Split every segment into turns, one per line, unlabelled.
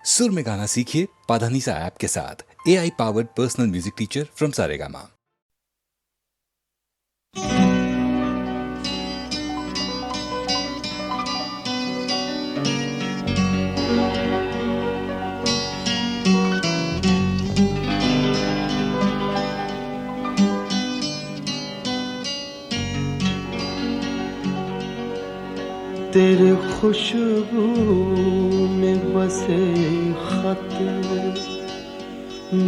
सुर में गाना सीखिए पाधानीसा ऐप के साथ। AI powered personal music teacher from Saregama.
तेरे खुशबू में बसे खत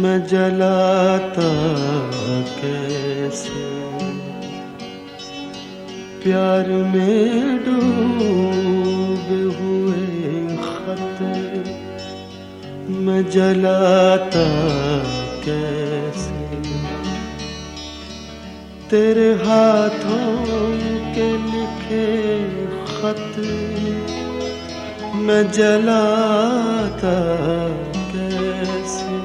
मैं जलाता कैसे, प्यार में डूबे हुए खत मैं जलाता कैसे, तेरे हाथों के लिखे खत मैं जलाता कैसे,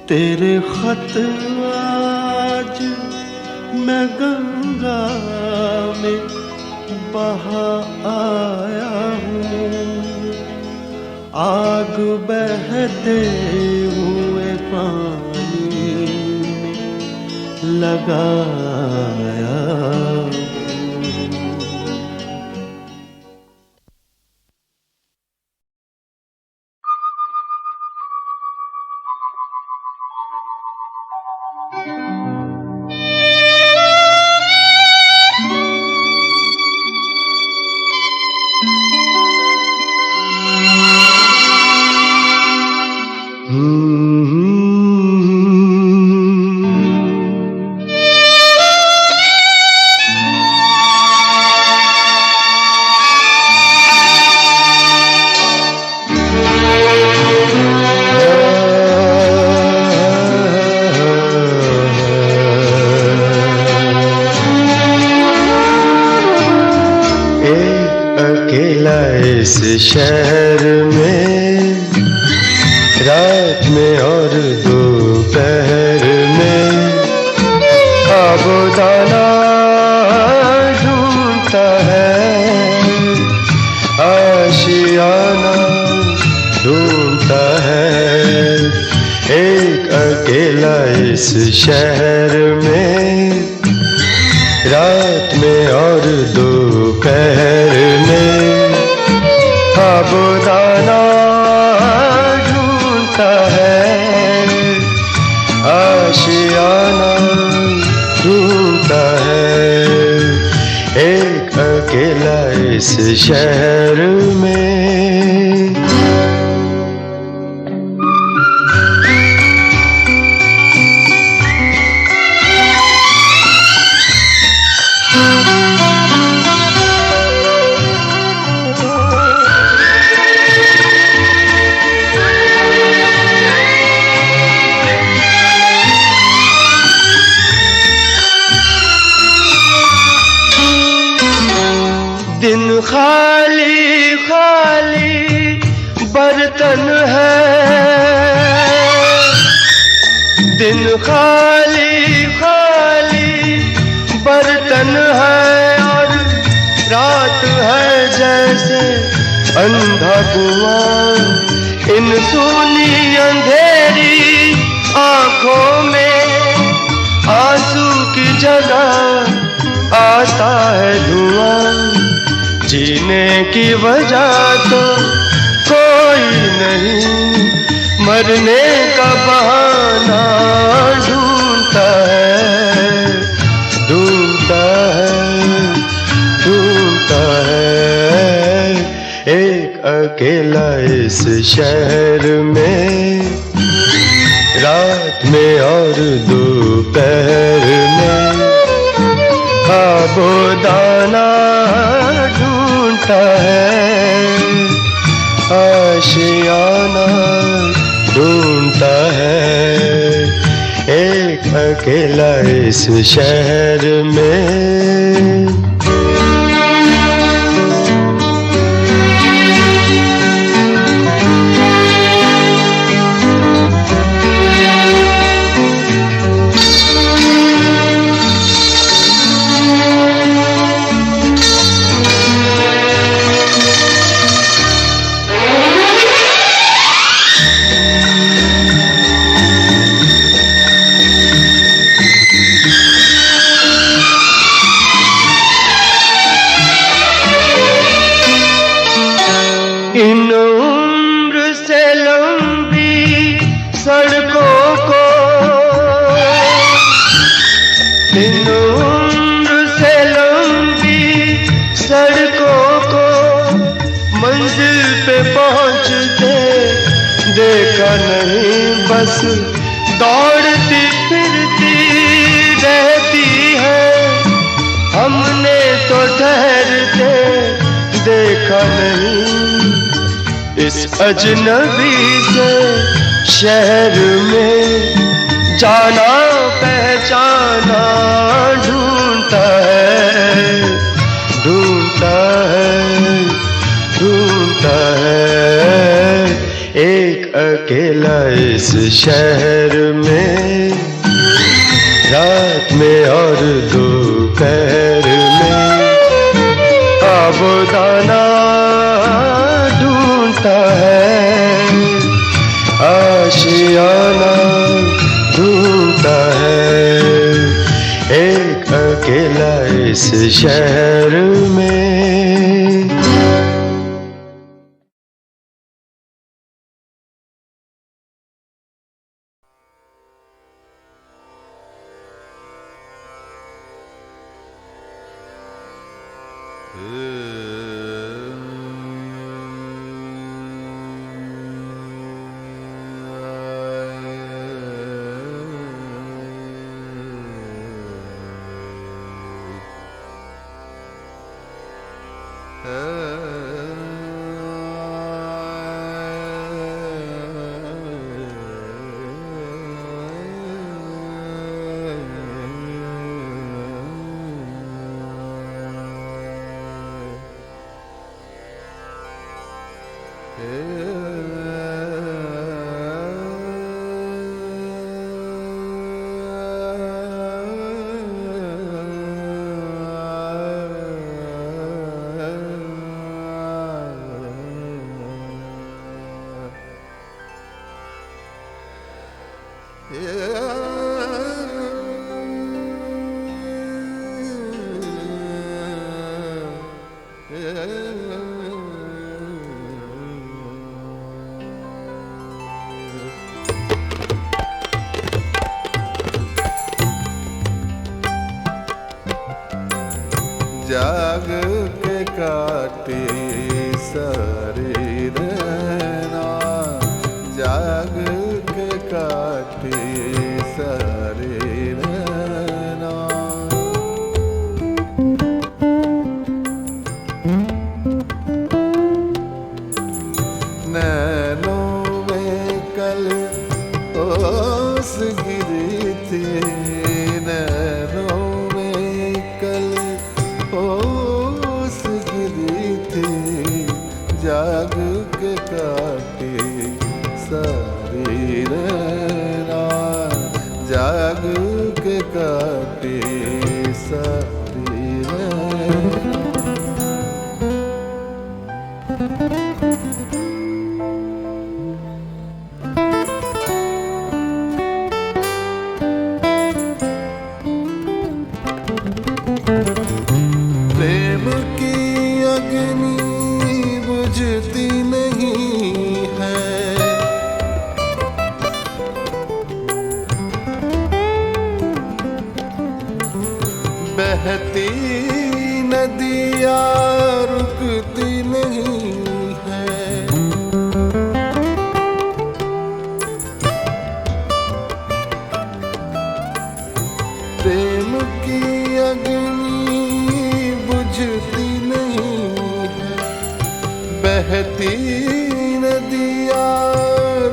तेरे खत आज मैं गंगा में बहा आया हूँ, आग बहते हुए पानी में लगाया।
इस शहर में रात में और दोपहर में आबोदाना ढूंढता है, आशियाना ढूंढता है, एक अकेला इस शहर में रात में और दोपहर में आबोदाना ढूंढता है, आशियाना ढूंढता है, एक अकेला इस शहर में। दिन खाली खाली बर्तन है, दिन खाली खाली बर्तन है, और रात है जैसे अंधा कुआं, इन सूनी अंधेरी आंखों में आंसू की जगह आता है धुआं, जीने की वजह तो कोई नहीं, मरने का बहाना ढूंढता है, ढूंढता है, ढूंढता है, एक अकेला इस शहर में रात में और दोपहर में आबोदाना ढूंढता है, आशियाना ढूंढता है, एक अकेला इस शहर में। इन उम्र से लंबी सड़कों को, इन उम्र से लंबी सड़कों को मंजिल पे पहुंचते देखा नहीं, बस दौड़ती फिरती रहती है। हमने तो ठहरते देखा नहीं, इस अजनबी से शहर में जाना पहचाना ढूंढता है, ढूंढता है, ढूंढता है एक अकेला इस शहर में, रात में और दोपहर में आबोदाना ढूंढता है, आशियाना ढूंढता है एक अकेला इस शहर में।
जाग के काटे सारे रहना, जाग के काटे सारे रहना। नैनों में कल ओस गिरी थी, नैनों में कल ओस गिरी थी, जाग के काटे सारी रहना, जाग के काटे सारी रहना। प्रेम की अग्नि बुझती नहीं है, बहती नदियाँ रुकती नहीं है। प्रेम की अग्नि बुझती नहीं है, बहती नदियाँ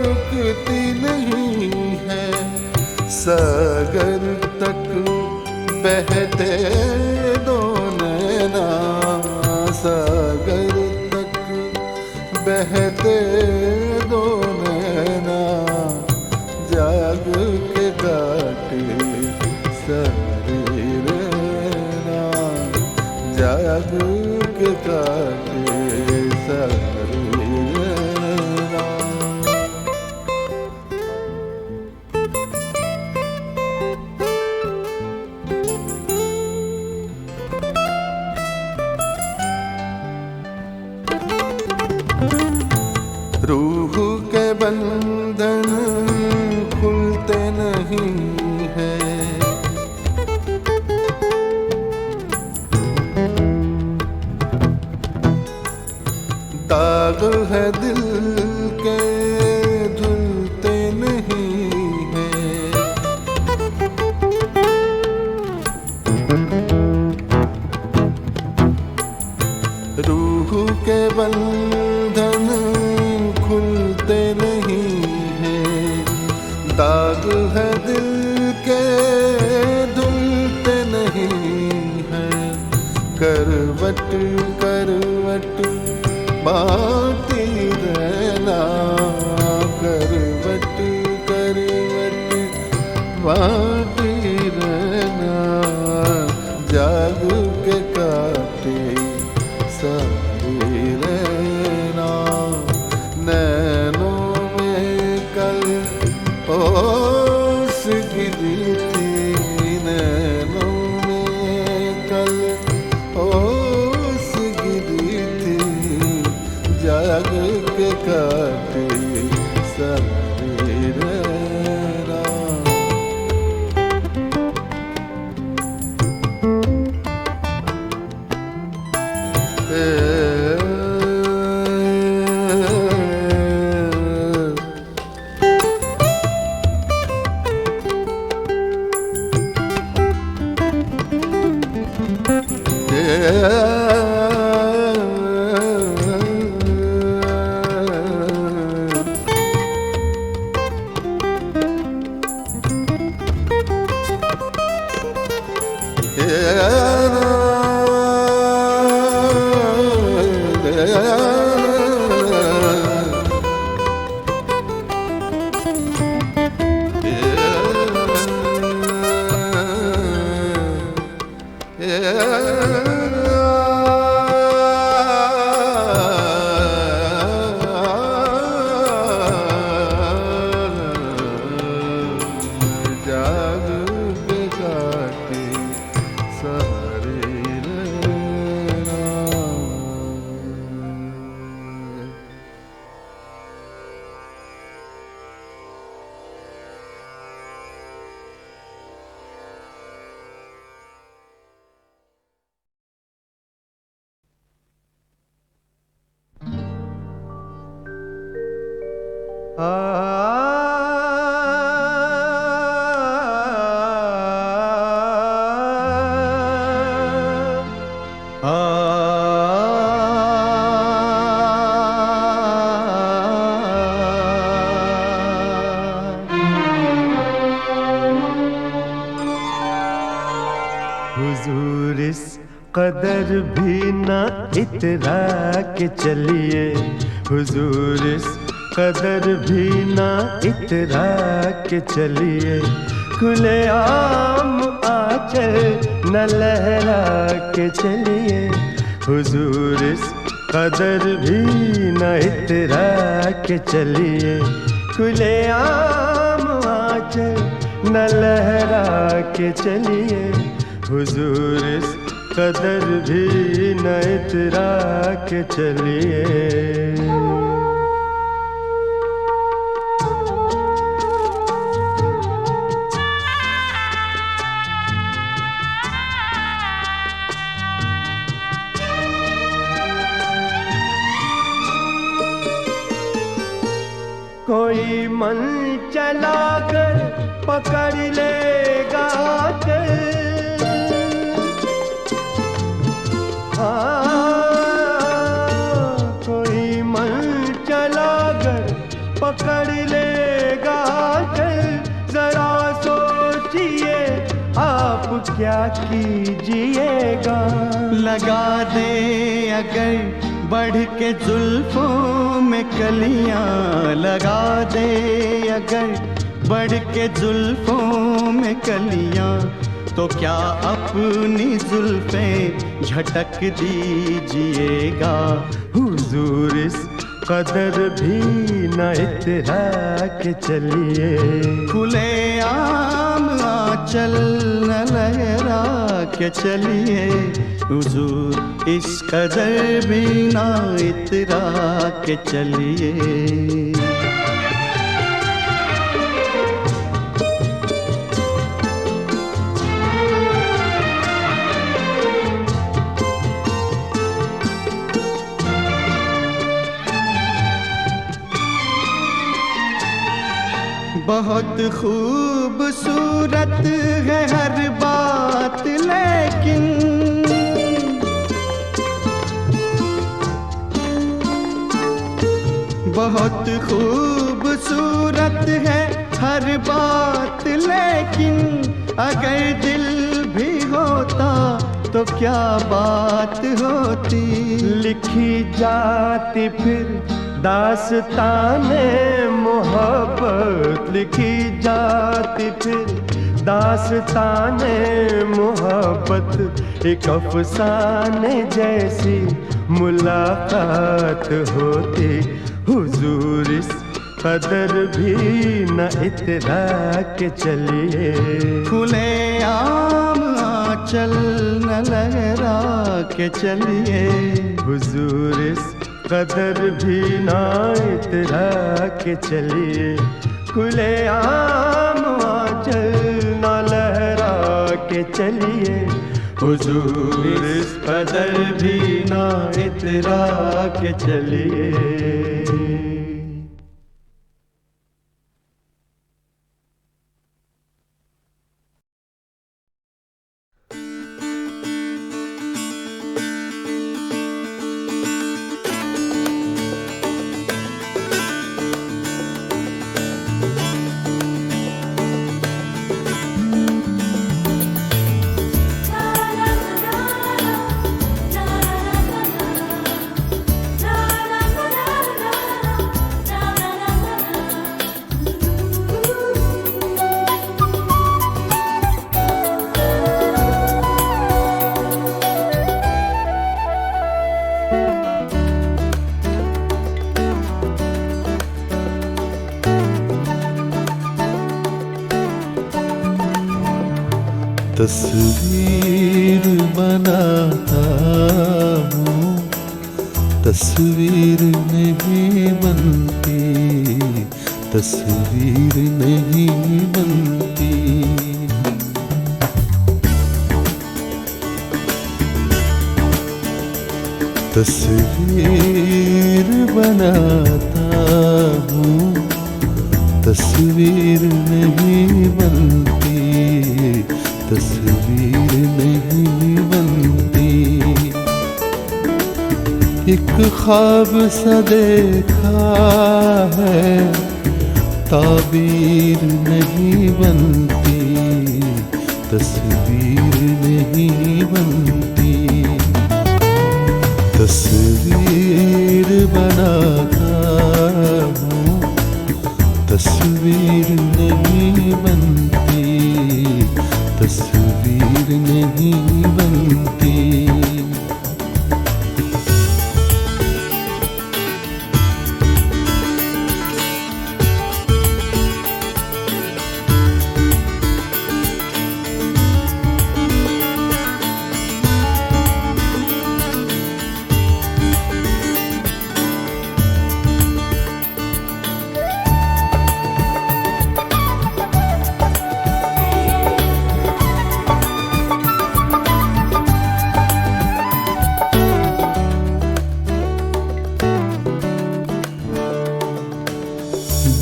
रुकती नहीं है। सागर तक बहते दो नैना, सागर तक बहते दो नैना, जाग के काटे सारी रहना, जाग के काटे सारी रहना। रूह के बंधन खुलते नहीं हैं। दाग है दिल के धुलते नहीं हैं। रूह के बंधन खुलते नहीं हैं। दाग है दिल के धुलते नहीं हैं। करवट करवट बाती रहना, करवट करवट बाती रहना, जाग के काटे सारी रहना। नैनों में कल ओस गिरी थी, नैनों में कल ओस गिरी थी, जाग के काटे सारी रहना।
हुजूर इस कदर भी न इतरा के चलिए, हुजूर इस कदर भी न इतरा के चलिए, खुले आम आंचल न लहरा के चलिए, हुजूर इस कदर भी न इतरा के चलिए, खुले आम आंचल न लहरा के चलिए, हुजूर इस कदर भी न इतरा के चलिए। कोई मन चला कर पकड़ लेगा चल, कोई मन चला कर पकड़ लेगा चल, जरा सोचिए आप क्या कीजिएगा।
लगा दे अगर बढ़ के जुल्फों में कलियां, लगा दे अगर बढ़ के जुल्फों में कलियां, तो क्या अपनी जुल्फें झटक दीजिएगा।
हुजूर इस कदर भी न इतरा के चलिए,
खुले आम आंचल न लहरा के चलिए हुजूर, इस कदर भी ना इतरा के चलिए। बहुत खूबसूरत है हर बात, लेकिन बहुत खूबसूरत है हर बात, लेकिन अगर दिल भी होता तो क्या बात होती।
लिखी जाती फिर दास्ताने मोहब्बत, लिखी जाती फिर दास्ताने मोहब्बत, एक अफसाने जैसी मुलाकात होती। हुजूर, इस कदर भी न इतरा के चलिए।
खुले आम आंचल न लहरा के चलिए
हुजूर, इस कदर भी ना इतरा के चलिए। खुले आम आंचल न लहरा के चलिए हुजूर, इस कदर भी ना इतरा के चलिए।
तस्वीर बनाता हूँ, तस्वीर नहीं बनती, तस्वीर नहीं बनती। तस्वीर बनाता हूँ, तस्वीर नहीं बनती, तस्वीर नहीं बनती। एक ख्वाब सा देखा है, ताबीर नहीं बनती, तस्वीर नहीं बनती। तस्वीर बनाता हूँ, तस्वीर नहीं बनती, तस्वीर नहीं बनती।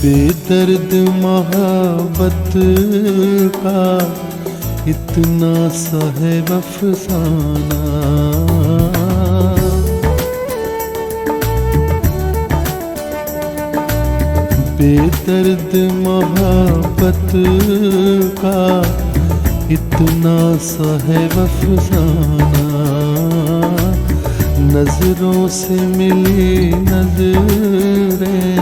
बेदर्द मोहब्बत का इतना सा है अफसाना, बेदर्द मोहब्बत का इतना सा है अफसाना। नजरों से मिली नजरें,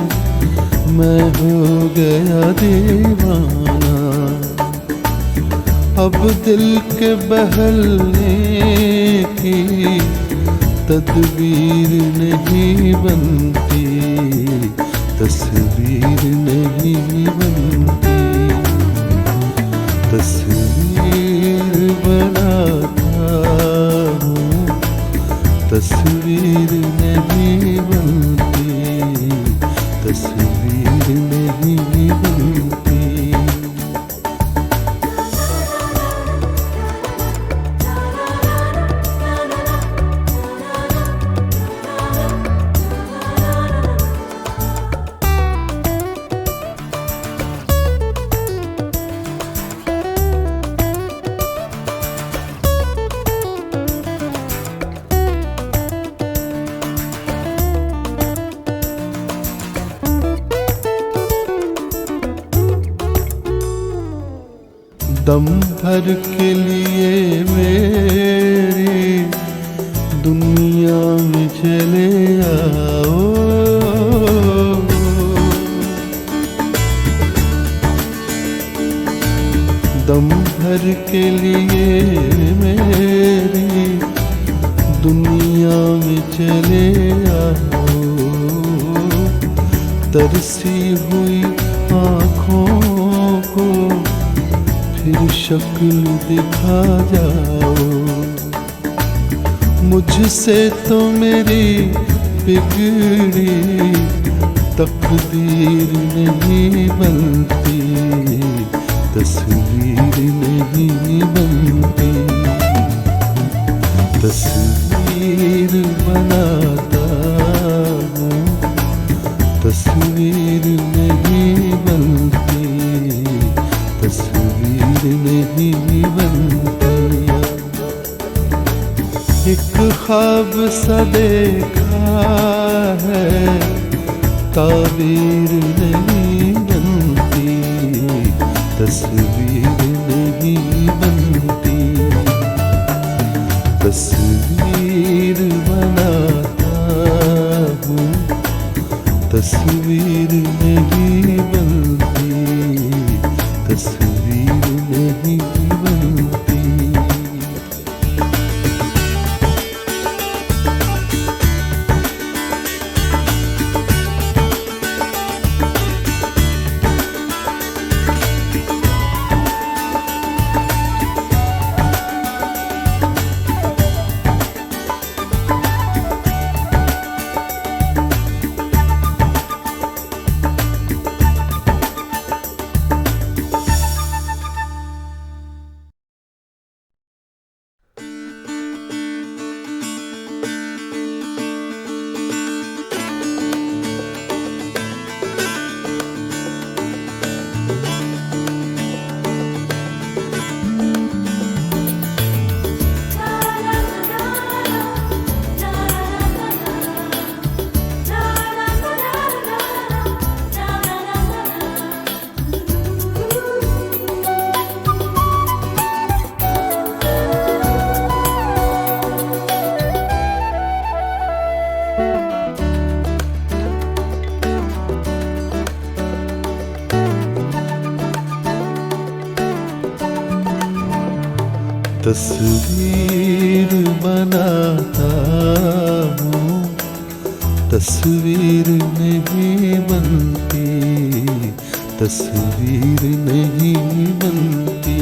मैं हो गया दीवाना। अब दिल के बहलने की तदबीर नहीं बनती, तस्वीर नहीं बनती। तस्वीर बनाता हूँ, तस्वीर नहीं बनती, तस्वीर नहीं बनती। दम भर के लिए मेरी दुनिया में चले आओ, दम भर के लिए मेरी दुनिया में चले आओ। तरसी हुई आँखों को फिर शक्ल दिखा जाओ। मुझसे तो मेरी बिगड़ी तकदीर नहीं बनती, तस्वीर नहीं बनती। तस्वीर बनाता हूँ, तस्वीर नहीं बनती, तस्वीर नहीं बनती। एक ख्वाब सा देखा है, ताबीर नहीं बनती, तस्वीर नहीं बनती। तस्वीर बनाता हूँ, तस्वीर नहीं बनती, तस्वीर नहीं बनती। तस्वीर बनाता हूँ, तस्वीर नहीं बनती, तस्वीर नहीं बनती।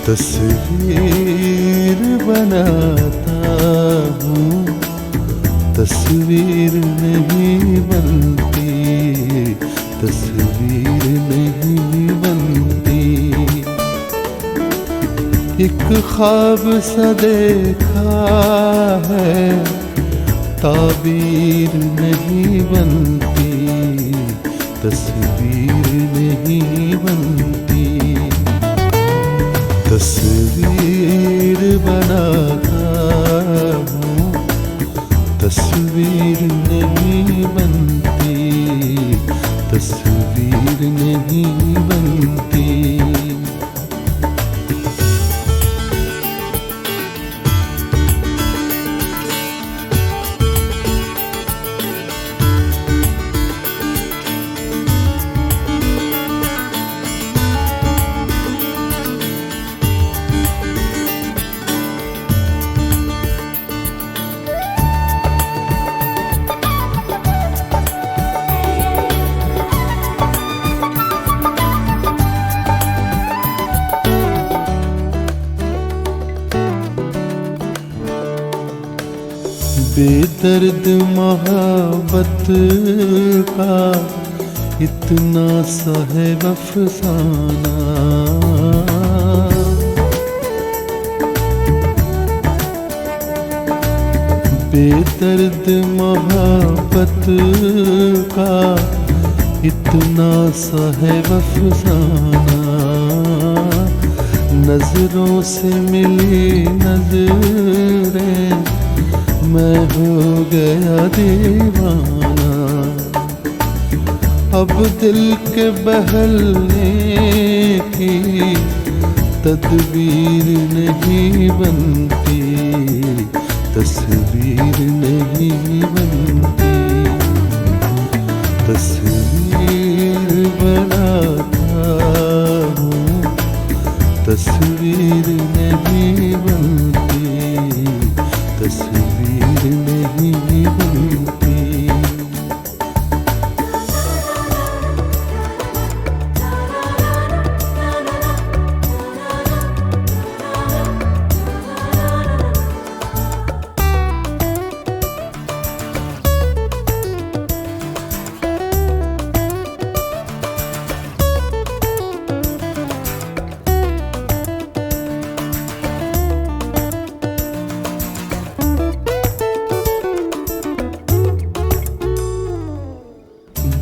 तस्वीर बनाता हूँ, तस्वीर नहीं बनती, तस्वीर नहीं बनती। एक ख्वाब सा देखा है, ताबीर नहीं बनती, तस्वीर नहीं बनती। तस्वीर बनाता हूँ, तस्वीर नहीं बनती, तस्वीर नहीं बनती। बेदर्द मोहब्बत का इतना सा है अफसाना, बेदर्द मोहब्बत का इतना सा है अफसाना। नजरों से मिली नजरें मैं हो गया दीवाना। अब दिल के बहलने की तदबीर नहीं बनती, तस्वीर नहीं बनती। तस्वीर बनाता हूँ, तस्वीर नहीं बनती, तस्वीर नहीं बनती।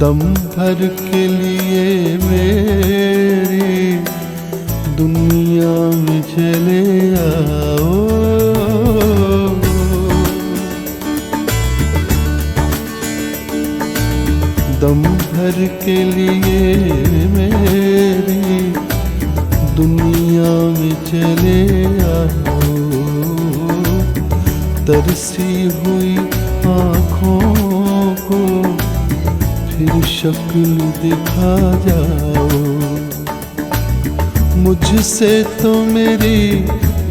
दम भर के लिए मेरी दुनिया में चले आओ, दम भर के लिए मेरी दुनिया में चले आओ। तरसी हुई आँखों को फिर शक्ल दिखा जाओ। मुझसे तो मेरी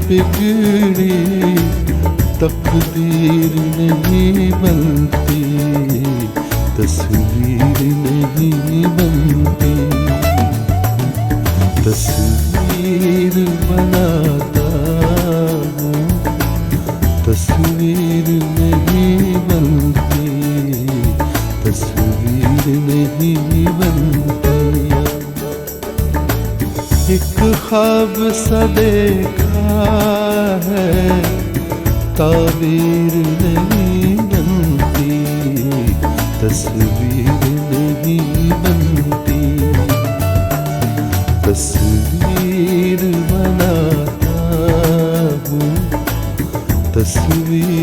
बिगड़ी तकदीर नहीं बनती, तस्वीर नहीं बनती। तस्वीर बनाता हूँ, तस्वीर नहीं बनती, तस्वीर नहीं बनती। एक ख्वाब सा देखा है, ताबीर नहीं बनती, तस्वीर नहीं बनती। तस्वीर बनाता हूँ, तस्वीर